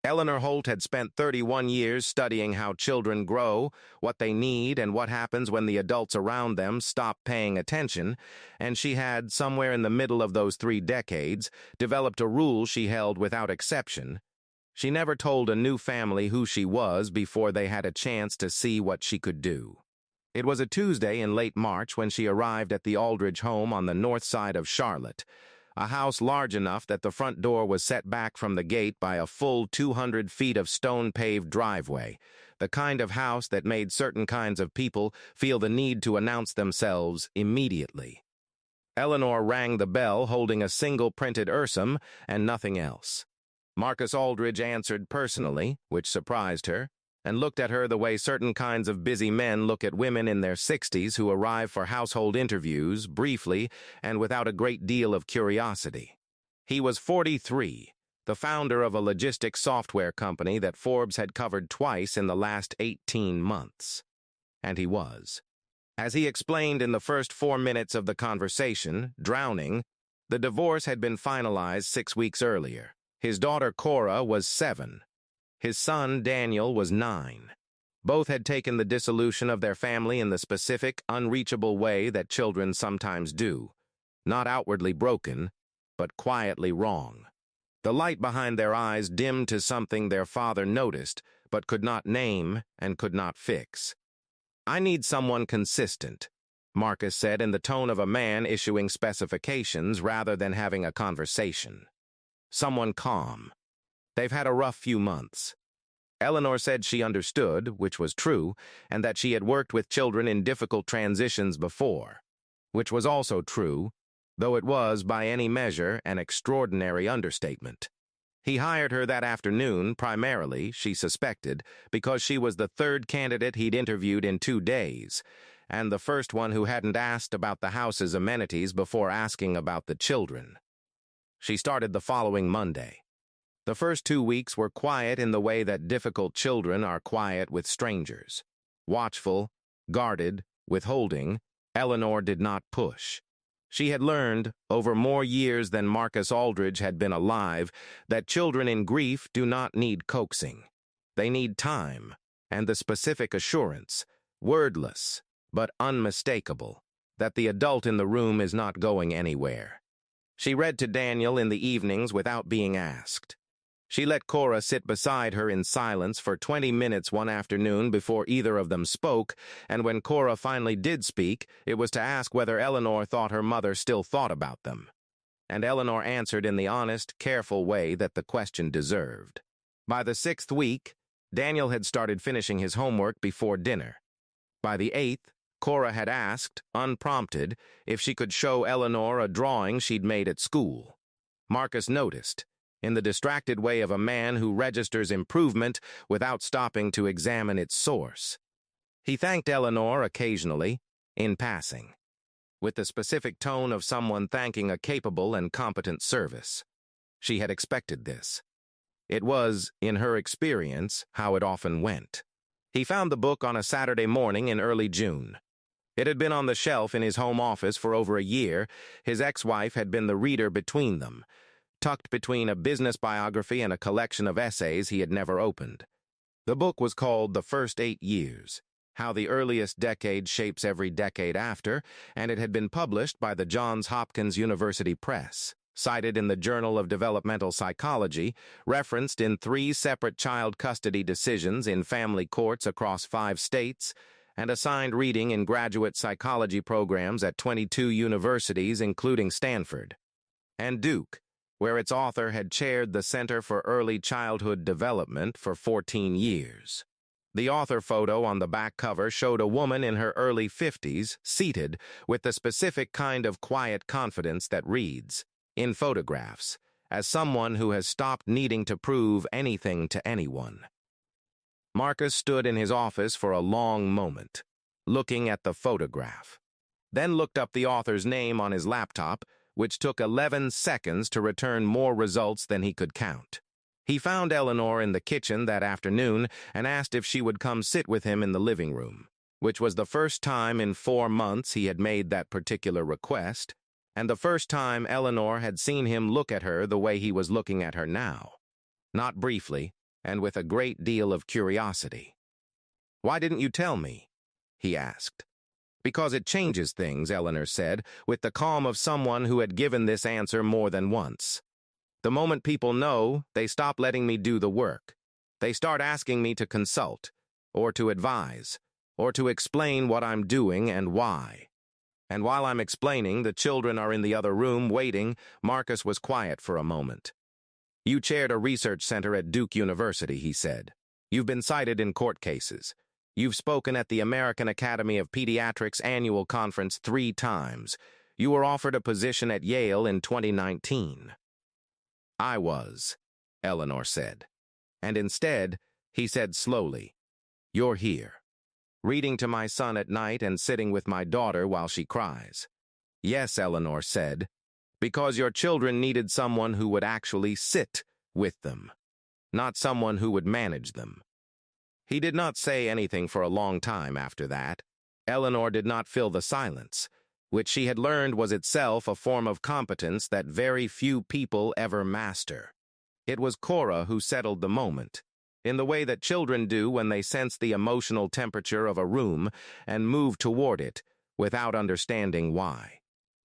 Eleanor Holt had spent 31 years studying how children grow, what they need, and what happens when the adults around them stop paying attention, and she had, somewhere in the middle of those 3 decades, developed a rule she held without exception. She never told a new family who she was before they had a chance to see what she could do. It was a Tuesday in late March when she arrived at the Aldridge home on the north side of Charlotte, a house large enough that the front door was set back from the gate by a full 200 feet of stone-paved driveway, the kind of house that made certain kinds of people feel the need to announce themselves immediately. Eleanor rang the bell holding a single printed Ursum and nothing else. Marcus Aldridge answered personally, which surprised her, and looked at her the way certain kinds of busy men look at women in their 60s who arrive for household interviews, briefly and without a great deal of curiosity. He was 43, the founder of a logistics software company that Forbes had covered twice in the last 18 months. And he was. As he explained in the first 4 minutes of the conversation, drowning, the divorce had been finalized 6 weeks earlier. His daughter Cora was 7. His son, Daniel, was 9. Both had taken the dissolution of their family in the specific, unreachable way that children sometimes do. Not outwardly broken, but quietly wrong. The light behind their eyes dimmed to something their father noticed, but could not name and could not fix. "I need someone consistent," Marcus said in the tone of a man issuing specifications rather than having a conversation. "Someone calm. They've had a rough few months." Eleanor said she understood, which was true, and that she had worked with children in difficult transitions before, which was also true, though it was, by any measure, an extraordinary understatement. He hired her that afternoon, primarily, she suspected, because she was the 3rd candidate he'd interviewed in 2 days, and the first one who hadn't asked about the house's amenities before asking about the children. She started the following Monday. The first 2 weeks were quiet in the way that difficult children are quiet with strangers. Watchful, guarded, withholding, Eleanor did not push. She had learned, over more years than Marcus Aldridge had been alive, that children in grief do not need coaxing. They need time, and the specific assurance, wordless, but unmistakable, that the adult in the room is not going anywhere. She read to Daniel in the evenings without being asked. She let Cora sit beside her in silence for 20 minutes one afternoon before either of them spoke, and when Cora finally did speak, it was to ask whether Eleanor thought her mother still thought about them. And Eleanor answered in the honest, careful way that the question deserved. By the 6th week, Daniel had started finishing his homework before dinner. By the 8th, Cora had asked, unprompted, if she could show Eleanor a drawing she'd made at school. Marcus noticed, in the distracted way of a man who registers improvement without stopping to examine its source. He thanked Eleanor occasionally, in passing, with the specific tone of someone thanking a capable and competent service. She had expected this. It was, in her experience, how it often went. He found the book on a Saturday morning in early June. It had been on the shelf in his home office for over a year. His ex-wife had been the reader between them, tucked between a business biography and a collection of essays he had never opened. The book was called The First 8 Years, How the Earliest Decade Shapes Every Decade After, and it had been published by the Johns Hopkins University Press, cited in the Journal of Developmental Psychology, referenced in 3 separate child custody decisions in family courts across 5 states, and assigned reading in graduate psychology programs at 22 universities, including Stanford and Duke, where its author had chaired the Center for Early Childhood Development for 14 years. The author photo on the back cover showed a woman in her early 50s, seated, with the specific kind of quiet confidence that reads, in photographs, as someone who has stopped needing to prove anything to anyone. Marcus stood in his office for a long moment, looking at the photograph, then looked up the author's name on his laptop, which took 11 seconds to return more results than he could count. He found Eleanor in the kitchen that afternoon and asked if she would come sit with him in the living room, which was the first time in 4 months he had made that particular request, and the first time Eleanor had seen him look at her the way he was looking at her now. Not briefly, and with a great deal of curiosity. "Why didn't you tell me?" he asked. "Because it changes things," Eleanor said, with the calm of someone who had given this answer more than once. "The moment people know, they stop letting me do the work. They start asking me to consult, or to advise, or to explain what I'm doing and why. And while I'm explaining, the children are in the other room waiting." Marcus was quiet for a moment. "You chaired a research center at Duke University," he said. "You've been cited in court cases. You've spoken at the American Academy of Pediatrics annual conference 3 times. You were offered a position at Yale in 2019. "I was," Eleanor said. "And instead," he said slowly, "you're here, reading to my son at night and sitting with my daughter while she cries." "Yes," Eleanor said, "because your children needed someone who would actually sit with them, not someone who would manage them." He did not say anything for a long time after that. Eleanor did not fill the silence, which she had learned was itself a form of competence that very few people ever master. It was Cora who settled the moment, in the way that children do when they sense the emotional temperature of a room and move toward it without understanding why.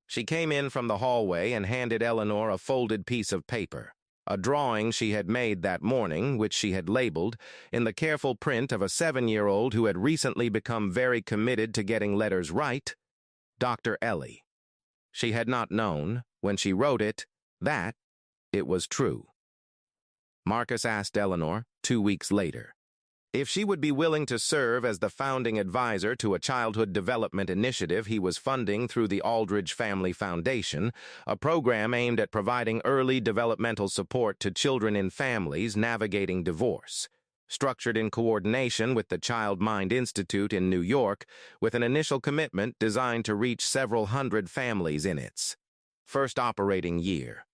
She came in from the hallway and handed Eleanor a folded piece of paper, a drawing she had made that morning, which she had labeled, in the careful print of a 7-year-old who had recently become very committed to getting letters right, Dr. Ellie. She had not known, when she wrote it, that it was true. Marcus asked Eleanor, 2 weeks later, if she would be willing to serve as the founding advisor to a childhood development initiative he was funding through the Aldridge Family Foundation, a program aimed at providing early developmental support to children in families navigating divorce, structured in coordination with the Child Mind Institute in New York, with an initial commitment designed to reach several hundred families in its first operating year.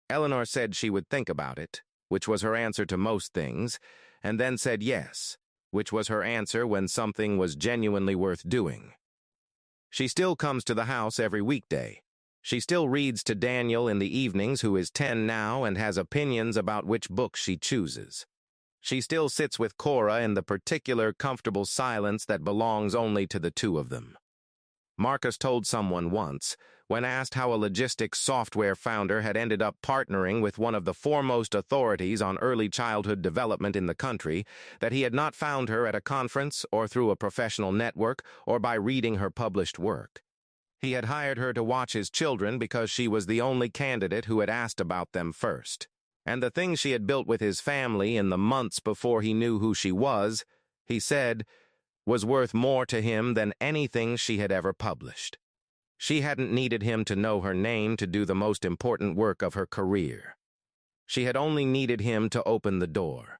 Eleanor said she would think about it, which was her answer to most things, and then said yes, which was her answer when something was genuinely worth doing. She still comes to the house every weekday. She still reads to Daniel in the evenings, who is 10 now and has opinions about which book she chooses. She still sits with Cora in the particular comfortable silence that belongs only to the two of them. Marcus told someone once, when asked how a logistics software founder had ended up partnering with one of the foremost authorities on early childhood development in the country, that he had not found her at a conference or through a professional network or by reading her published work. He had hired her to watch his children because she was the only candidate who had asked about them first. And the things she had built with his family in the months before he knew who she was, he said, was worth more to him than anything she had ever published. She hadn't needed him to know her name to do the most important work of her career. She had only needed him to open the door.